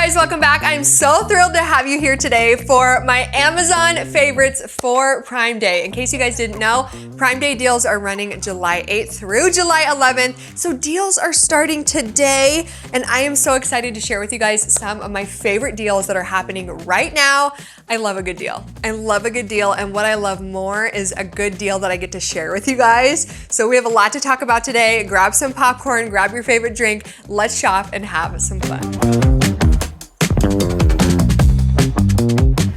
guys, welcome back. I'm so thrilled to have you here today for my Amazon favorites for Prime Day. In case you guys didn't know, Prime Day deals are running July 8th through July 11th. So deals are starting today, and I am so excited to share with you guys some of my favorite deals that are happening right now. I love a good deal. I love a good deal, and what I love more is a good deal that I get to share with you guys. So we have a lot to talk about today. Grab some popcorn, grab your favorite drink, let's shop and have some fun.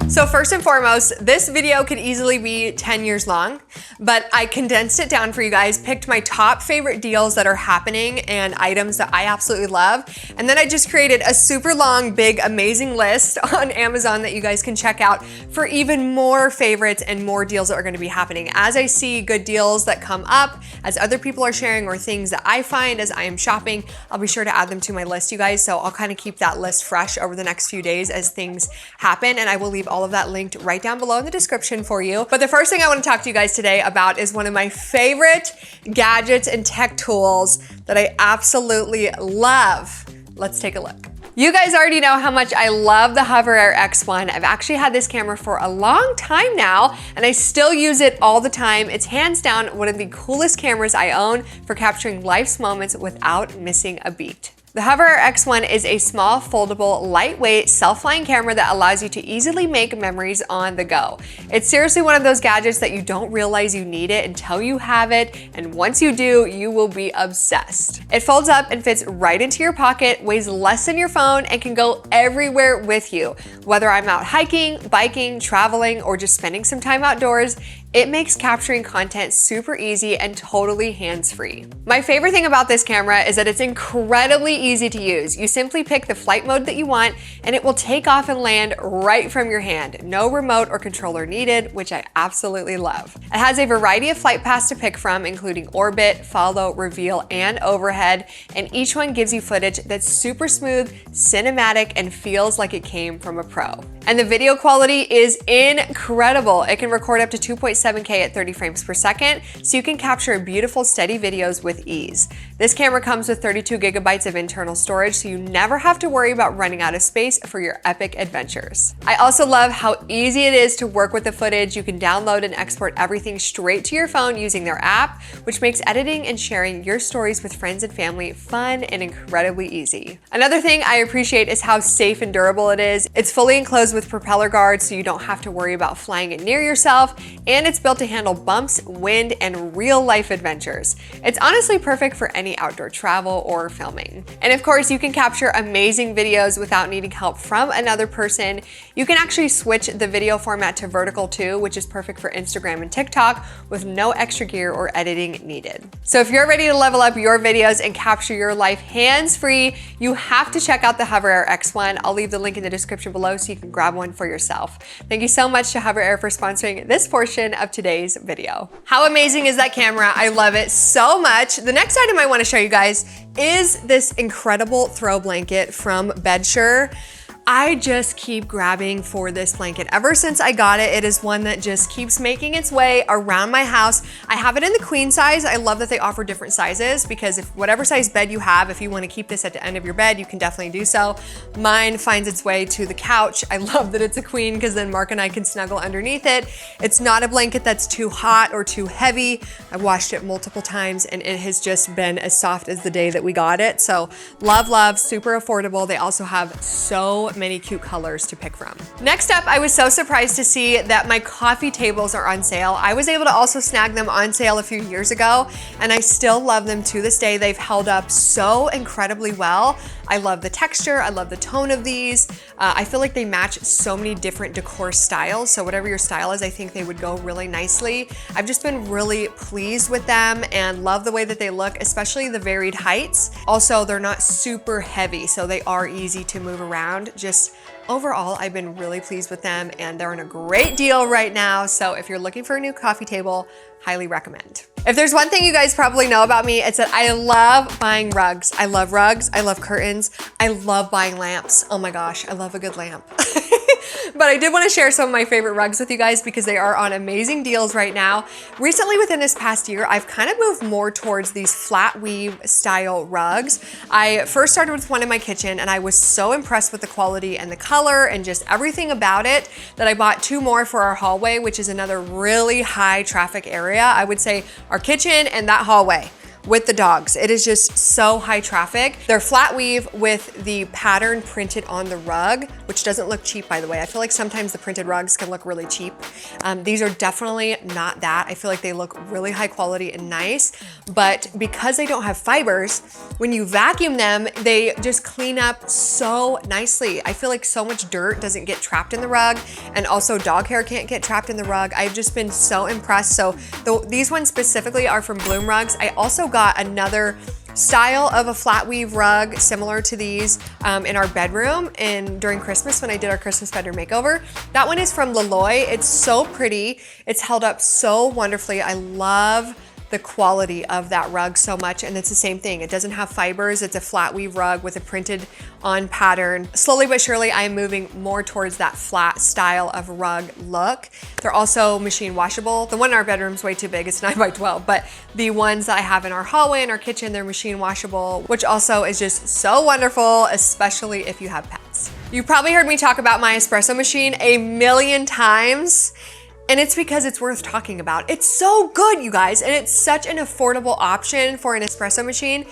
So first and foremost, this video could easily be 10 years long, but I condensed it down for you guys, picked my top favorite deals that are happening and items that I absolutely love. And then I just created a super long, big, amazing list on Amazon that you guys can check out for even more favorites and more deals that are gonna be happening. As I see good deals that come up, as other people are sharing, or things that I find as I am shopping, I'll be sure to add them to my list, you guys. So I'll kind of keep that list fresh over the next few days as things happen, and I will leave all of that linked right down below in the description for you. But the first thing I want to talk to you guys today about is one of my favorite gadgets and tech tools that I absolutely love. Let's take a look. You guys already know how much I love the Hover Air X1. I've actually had this camera for a long time now, and I still use it all the time. It's hands down one of the coolest cameras I own for capturing life's moments without missing a beat. The Hover Air X1 is a small, foldable, lightweight, self-flying camera that allows you to easily make memories on the go. It's seriously one of those gadgets that you don't realize you need it until you have it, and once you do, you will be obsessed. It folds up and fits right into your pocket, weighs less than your phone, and can go everywhere with you. Whether I'm out hiking, biking, traveling, or just spending some time outdoors, it makes capturing content super easy and totally hands-free. My favorite thing about this camera is that it's incredibly easy to use. You simply pick the flight mode that you want, and it will take off and land right from your hand. No remote or controller needed, which I absolutely love. It has a variety of flight paths to pick from, including orbit, follow, reveal, and overhead, and each one gives you footage that's super smooth, cinematic, and feels like it came from a pro. And the video quality is incredible. It can record up to 2.7K at 30 frames per second, so you can capture beautiful, steady videos with ease. This camera comes with 32 gigabytes of internal storage, so you never have to worry about running out of space for your epic adventures. I also love how easy it is to work with the footage. You can download and export everything straight to your phone using their app, which makes editing and sharing your stories with friends and family fun and incredibly easy. Another thing I appreciate is how safe and durable it is. It's fully enclosed with propeller guards, so you don't have to worry about flying it near yourself, and it's built to handle bumps, wind, and real life adventures. It's honestly perfect for any outdoor travel or filming. And of course, you can capture amazing videos without needing help from another person. You can actually switch the video format to vertical too, which is perfect for Instagram and TikTok with no extra gear or editing needed. So if you're ready to level up your videos and capture your life hands-free, you have to check out the Hover Air X1. I'll leave the link in the description below so you can grab one for yourself. Thank you so much to Hover Air for sponsoring this portion of today's video. How amazing is that camera? I love it so much. The next item I want to show you guys is this incredible throw blanket from Bedsure. I just keep grabbing for this blanket. Ever since I got it, it is one that just keeps making its way around my house. I have it in the queen size. I love that they offer different sizes, because if whatever size bed you have, if you want to keep this at the end of your bed, you can definitely do so. Mine finds its way to the couch. I love that it's a queen, because then Mark and I can snuggle underneath it. It's not a blanket that's too hot or too heavy. I washed it multiple times and it has just been as soft as the day that we got it. So love, love, super affordable. They also have so many cute colors to pick from. Next up, I was so surprised to see that my coffee tables are on sale. I was able to also snag them on sale a few years ago, and I still love them to this day. They've held up so incredibly well. I love the texture, I love the tone of these. I feel like they match so many different decor styles, so whatever your style is, I think they would go really nicely. I've just been really pleased with them and love the way that they look, especially the varied heights. Also, they're not super heavy, so they are easy to move around. Just overall, I've been really pleased with them, and they're on a great deal right now. So if you're looking for a new coffee table, highly recommend. If there's one thing you guys probably know about me, it's that I love buying rugs. I love rugs, I love curtains, I love buying lamps. Oh my gosh, I love a good lamp. But I did want to share some of my favorite rugs with you guys because they are on amazing deals right now. Recently, within this past year, I've kind of moved more towards these flat weave style rugs. I first started with one in my kitchen and I was so impressed with the quality and the color and just everything about it that I bought 2 more for our hallway, which is another really high traffic area. I would say our kitchen and that hallway with the dogs. It is just so high traffic. They're flat weave with the pattern printed on the rug, which doesn't look cheap, by the way. I feel like sometimes the printed rugs can look really cheap. These are definitely not that. I feel like they look really high quality and nice, but because they don't have fibers, when you vacuum them, they just clean up so nicely. I feel like so much dirt doesn't get trapped in the rug, and also dog hair can't get trapped in the rug. I've just been so impressed. So these ones specifically are from Bloom Rugs. I also got another style of a flat weave rug similar to these in our bedroom during Christmas when I did our Christmas bedroom makeover. That one is from Leloy. It's so pretty. It's held up so wonderfully. I love the quality of that rug so much, and it's the same thing. It doesn't have fibers. It's a flat weave rug with a printed on pattern. Slowly but surely, I am moving more towards that flat style of rug look. They're also machine washable. The one in our bedroom is way too big. It's 9 by 12, but the ones that I have in our hallway and our kitchen, they're machine washable, which also is just so wonderful, especially if you have pets. You probably heard me talk about my espresso machine a million times. And it's because it's worth talking about. It's so good, you guys, and it's such an affordable option for an espresso machine.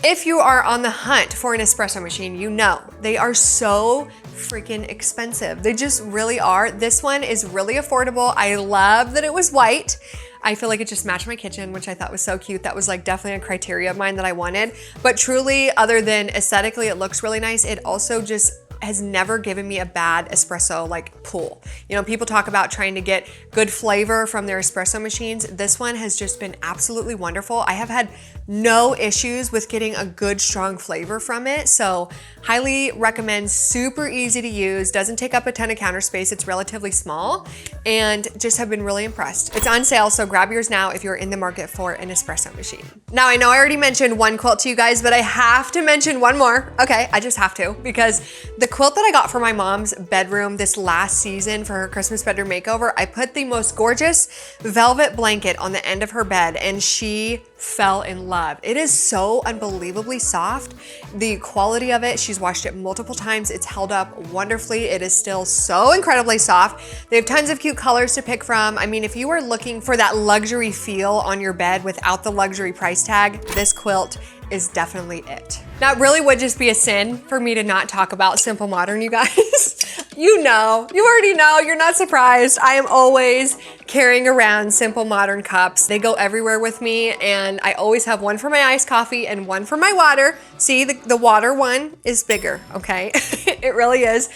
If you are on the hunt for an espresso machine, you know they are so freaking expensive. They just really are. This one is really affordable. I love that it was white. I feel like it just matched my kitchen, which I thought was so cute. That was like definitely a criteria of mine that I wanted. But truly, other than aesthetically, it looks really nice. It also just has never given me a bad espresso like pull. You know, people talk about trying to get good flavor from their espresso machines. This one has just been absolutely wonderful. I have had no issues with getting a good strong flavor from it. So highly recommend, super easy to use, doesn't take up a ton of counter space. It's relatively small and just have been really impressed. It's on sale, so grab yours now if you're in the market for an espresso machine. Now I know I already mentioned one quilt to you guys, but I have to mention one more. Okay, I just have to, because the quilt that I got for my mom's bedroom this last season for her Christmas bedroom makeover, I put the most gorgeous velvet blanket on the end of her bed and she fell in love. It is so unbelievably soft. The quality of it, she's washed it multiple times. It's held up wonderfully. It is still so incredibly soft. They have tons of cute colors to pick from. I mean, if you are looking for that luxury feel on your bed without the luxury price tag, this quilt is definitely it. Now, it really would just be a sin for me to not talk about Simple Modern, you guys. You already know, you're not surprised. I am always carrying around Simple Modern cups. They go everywhere with me, and I always have one for my iced coffee and one for my water. See, the water one is bigger, okay? It really is.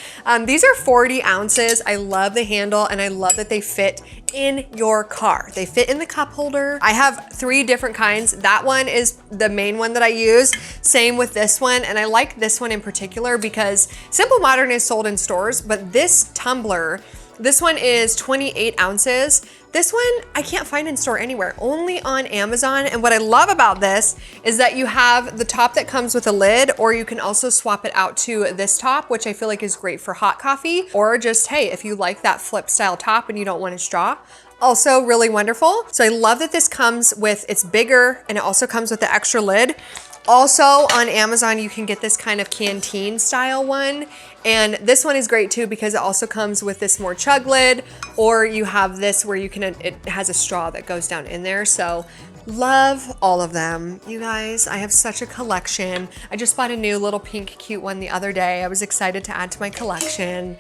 These are 40 ounces. I love the handle, and I love that they fit in your car. They fit in the cup holder. I have 3 different kinds. That one is the main one that I use. Same with this one, and I like this one in particular because Simple Modern is sold in stores, but this tumbler, this one is 28 ounces. This one I can't find in store anywhere, only on Amazon. And what I love about this is that you have the top that comes with a lid, or you can also swap it out to this top, which I feel like is great for hot coffee, or just, hey, if you like that flip style top and you don't want a straw. Also really wonderful. So I love that this comes with, it's bigger, and it also comes with the extra lid. Also on Amazon, you can get this kind of canteen style one. And this one is great too because it also comes with this more chug lid, or you have this where you can, it has a straw that goes down in there. So love all of them, you guys. I have such a collection. I just bought a new little pink cute one the other day. I was excited to add to my collection.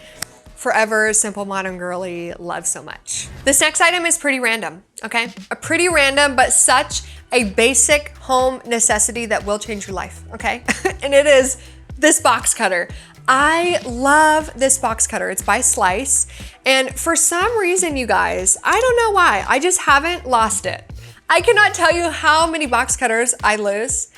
Forever Simple Modern girly, love so much. This next item is pretty random, okay? A pretty random, but such a basic home necessity that will change your life, okay? And it is this box cutter. I love this box cutter. It's by Slice. And for some reason, you guys, I don't know why, I just haven't lost it. I cannot tell you how many box cutters I lose.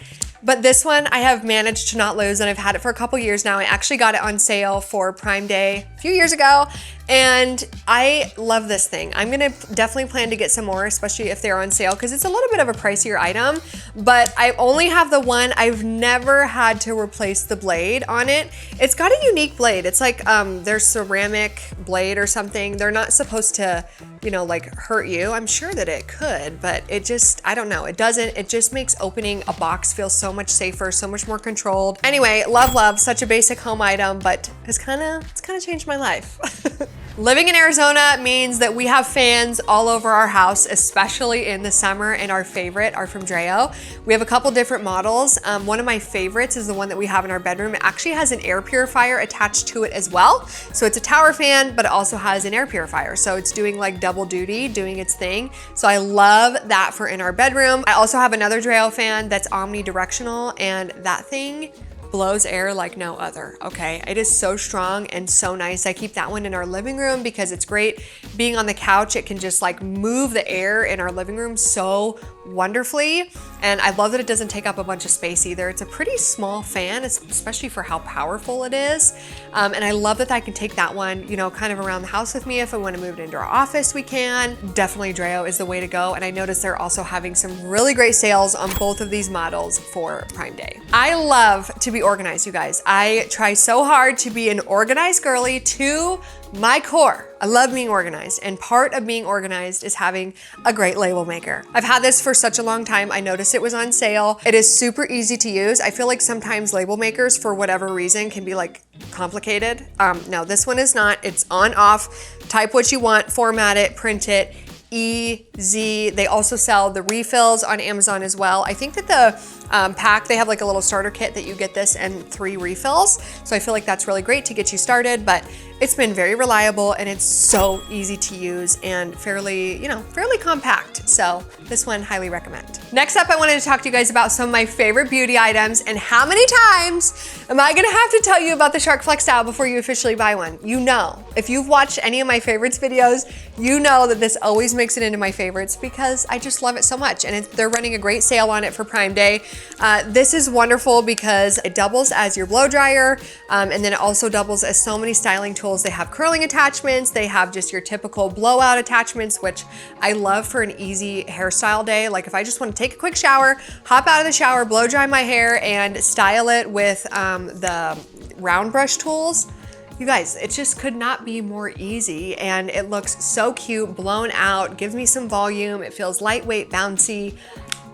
But this one I have managed to not lose, and I've had it for a couple years now. I actually got it on sale for Prime Day a few years ago, And I love this thing. I'm gonna definitely plan to get some more, especially if they're on sale, because it's a little bit of a pricier item, but I only have the one. I've never had to replace the blade on it. It's got a unique blade. It's like their ceramic blade or something. They're not supposed to, you know, like hurt you. I'm sure that it could, but it just, I don't know. It doesn't. It just makes opening a box feel so much safer, so much more controlled. Anyway, love, such a basic home item, but it's kind of changed my life. Living in Arizona means that we have fans all over our house, especially in the summer, and our favorite are from Dreo. We have a couple different models. One of my favorites is the one that we have in our bedroom. It actually has an air purifier attached to it as well. So it's a tower fan, but it also has an air purifier. So it's doing like double duty, doing its thing. So I love that for in our bedroom. I also have another Dreo fan that's omnidirectional, and that thing blows air like no other, okay? It is so strong and so nice. I keep that one in our living room because it's great. Being on the couch, it can just like move the air in our living room so wonderfully. And I love that it doesn't take up a bunch of space either. It's a pretty small fan, especially for how powerful it is. And I love that I can take that one, you know, kind of around the house with me. If I want to move it into our office, we can. Definitely Dreo is the way to go. And I noticed they're also having some really great sales on both of these models for Prime Day. I love to be organized, you guys. I try so hard to be an organized girly to my core. I love being organized, and part of being organized is having a great label maker. I've had this for such a long time. I noticed it was on sale. It is super easy to use. I feel like sometimes label makers, for whatever reason, can be like complicated. No, this one is not. It's on, off, type what you want, format it, print it, easy. They also sell the refills on Amazon as well. I think that the pack, they have like a little starter kit that you get this and 3 refills. So I feel like that's really great to get you started, but it's been very reliable and it's so easy to use and fairly compact. So this one, highly recommend. Next up, I wanted to talk to you guys about some of my favorite beauty items, and how many times am I gonna have to tell you about the Shark Flex towel before you officially buy one? You know, if you've watched any of my favorites videos, you know that this always makes it into my favorites because I just love it so much, and they're running a great sale on it for Prime Day. This is wonderful because it doubles as your blow dryer, and then it also doubles as so many styling tools. They have curling attachments, they have just your typical blowout attachments, which I love for an easy hairstyle day. Like if I just want to take a quick shower, hop out of the shower, blow dry my hair, and style it with the round brush tools. You guys, it just could not be more easy, and it looks so cute, blown out, gives me some volume, it feels lightweight, bouncy.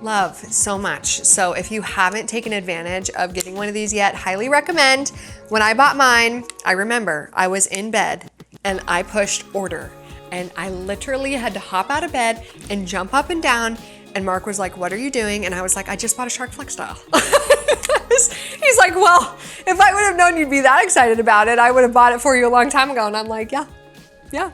Love so much. So if you haven't taken advantage of getting one of these yet, highly recommend. When I bought mine, I remember I was in bed and I pushed order, and I literally had to hop out of bed and jump up and down, and Mark was like, "What are you doing?" And I was like, "I just bought a Shark Flex towel." He's like, "Well, if I would have known you'd be that excited about it, I would have bought it for you a long time ago." And I'm like, yeah.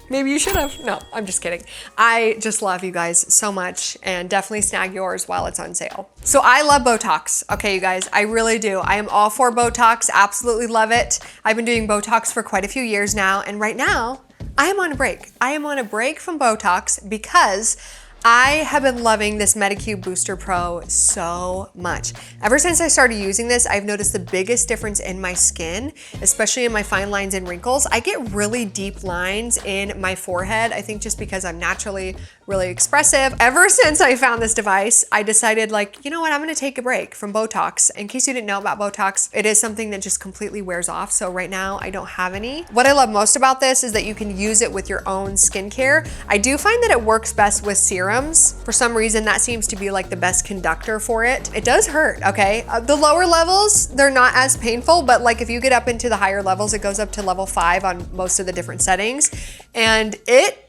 Maybe you should have. No, I'm just kidding. I just love you guys so much, and definitely snag yours while it's on sale. So I love Botox. Okay, you guys, I really do. I am all for Botox, absolutely love it. I've been doing Botox for quite a few years now, and right now I am on a break. I am on a break from Botox because I have been loving this Medicube Booster Pro so much. Ever since I started using this, I've noticed the biggest difference in my skin, especially in my fine lines and wrinkles. I get really deep lines in my forehead, I think just because I'm naturally really expressive. Ever since I found this device, I decided, like, you know what, I'm gonna take a break from Botox. In case you didn't know about Botox, it is something that just completely wears off. So right now I don't have any. What I love most about this is that you can use it with your own skincare. I do find that it works best with serums. For some reason, that seems to be like the best conductor for it. It does hurt, okay? The lower levels, they're not as painful, but like if you get up into the higher levels, it goes up to level 5 on most of the different settings. And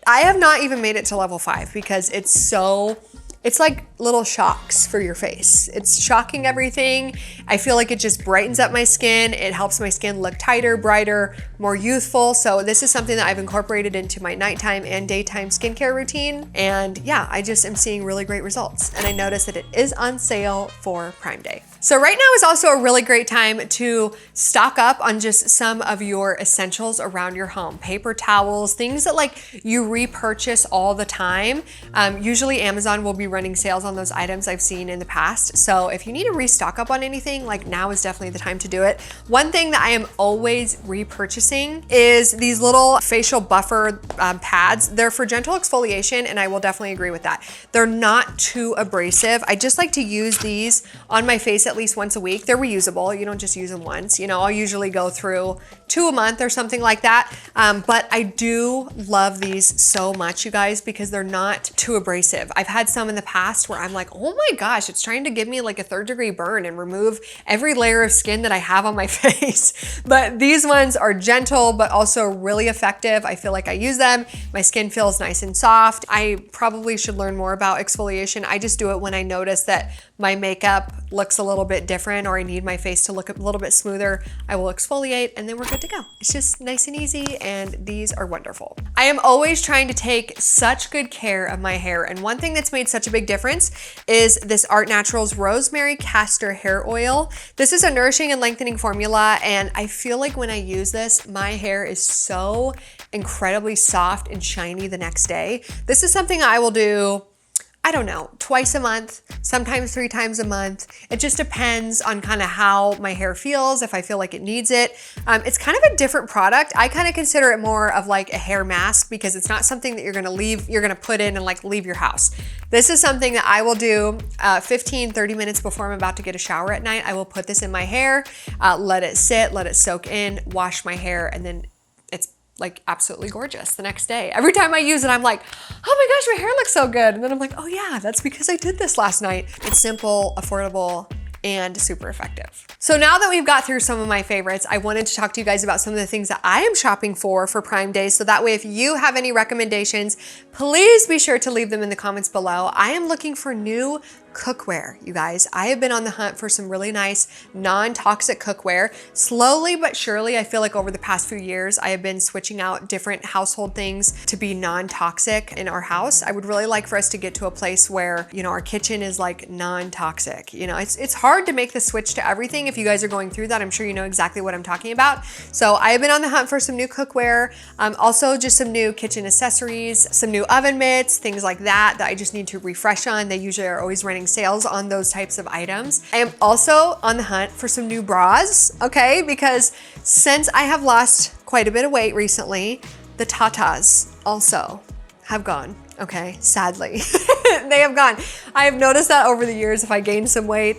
I have not even made it to level 5 because it's like little shocks for your face. It's shocking everything. I feel like it just brightens up my skin. It helps my skin look tighter, brighter, more youthful. So this is something that I've incorporated into my nighttime and daytime skincare routine. And yeah, I just am seeing really great results. And I noticed that it is on sale for Prime Day. So right now is also a really great time to stock up on just some of your essentials around your home. Paper towels, things that like you repurchase all the time. Usually Amazon will be running sales on those items I've seen in the past. So if you need to restock up on anything, like now is definitely the time to do it. One thing that I am always repurchasing is these little facial buffer pads. They're for gentle exfoliation, and I will definitely agree with that. They're not too abrasive. I just like to use these on my face at least once a week. They're reusable. You don't just use them once. You know, I'll usually go through 2 a month or something like that. But I do love these so much, you guys, because they're not too abrasive. I've had some in the past where I'm like, oh my gosh, it's trying to give me like a 3rd-degree burn and remove every layer of skin that I have on my face. But these ones are gentle, but also really effective. I feel like I use them. My skin feels nice and soft. I probably should learn more about exfoliation. I just do it when I notice that my makeup looks a little bit different or I need my face to look a little bit smoother. I will exfoliate and then we're good to go. It's just nice and easy, and these are wonderful. I am always trying to take such good care of my hair, and one thing that's made such a big difference is this Art Naturals Rosemary Castor Hair Oil. This is a nourishing and lengthening formula, and I feel like when I use this, my hair is so incredibly soft and shiny the next day. This is something I will do, I don't know, twice a month, sometimes 3 times a month. It just depends on kind of how my hair feels, if I feel like it needs it. It's kind of a different product. I kind of consider it more of like a hair mask because it's not something that you're gonna put in and like leave your house. This is something that I will do 15, 30 minutes before I'm about to get a shower at night. I will put this in my hair, let it sit, let it soak in, wash my hair, and then it's like absolutely gorgeous the next day. Every time I use it, I'm like, oh my gosh, my hair looks so good. And then I'm like, oh yeah, that's because I did this last night. It's simple, affordable, and super effective. So now that we've got through some of my favorites, I wanted to talk to you guys about some of the things that I am shopping for Prime Day. So that way, if you have any recommendations, please be sure to leave them in the comments below. I am looking for new cookware, you guys. I have been on the hunt for some really nice non-toxic cookware. Slowly but surely, I feel like over the past few years, I have been switching out different household things to be non-toxic in our house. I would really like for us to get to a place where, you know, our kitchen is like non-toxic. You know, it's hard to make the switch to everything. If you guys are going through that, I'm sure you know exactly what I'm talking about. So I have been on the hunt for some new cookware, also just some new kitchen accessories, some new oven mitts, things like that I just need to refresh on. They usually are always running sales on those types of items. I am also on the hunt for some new bras, okay? Because since I have lost quite a bit of weight recently, the tatas also have gone, okay? Sadly, they have gone. I have noticed that over the years, if I gain some weight,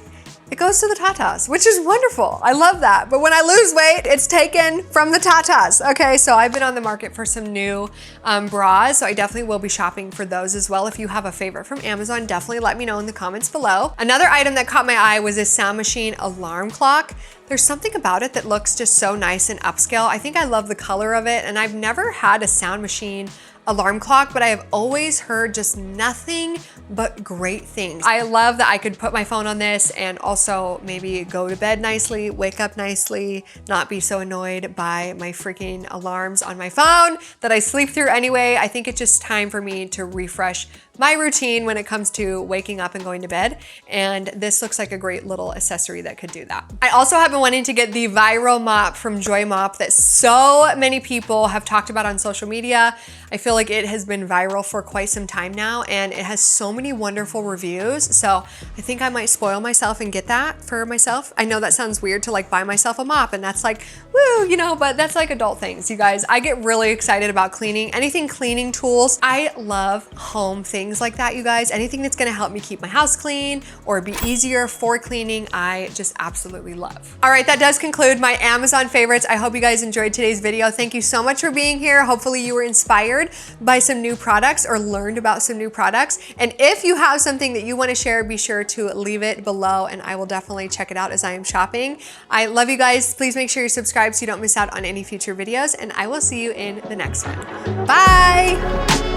it goes to the tatas, which is wonderful. I love that. But when I lose weight, it's taken from the tatas. Okay, so I've been on the market for some new bras, so I definitely will be shopping for those as well. If you have a favorite from Amazon, definitely let me know in the comments below. Another item that caught my eye was this sound machine alarm clock. There's something about it that looks just so nice and upscale. I think I love the color of it, and I've never had a sound machine alarm clock, but I have always heard just nothing but great things. I love that I could put my phone on this and also maybe go to bed nicely, wake up nicely, not be so annoyed by my freaking alarms on my phone that I sleep through anyway. I think it's just time for me to refresh my routine when it comes to waking up and going to bed. And this looks like a great little accessory that could do that. I also have been wanting to get the viral mop from Joy Mop that so many people have talked about on social media. I feel like it has been viral for quite some time now, and it has so many wonderful reviews. So I think I might spoil myself and get that for myself. I know that sounds weird to like buy myself a mop, and that's like, woo, you know, but that's like adult things, you guys. I get really excited about cleaning, anything cleaning tools. I love home things like that, you guys. Anything that's gonna help me keep my house clean or be easier for cleaning, I just absolutely love. All right, that does conclude my Amazon favorites. I hope you guys enjoyed today's video. Thank you so much for being here. Hopefully you were inspired by some new products or learned about some new products. And if you have something that you wanna share, be sure to leave it below and I will definitely check it out as I am shopping. I love you guys. Please make sure you're subscribed so you don't miss out on any future videos, and I will see you in the next one. Bye.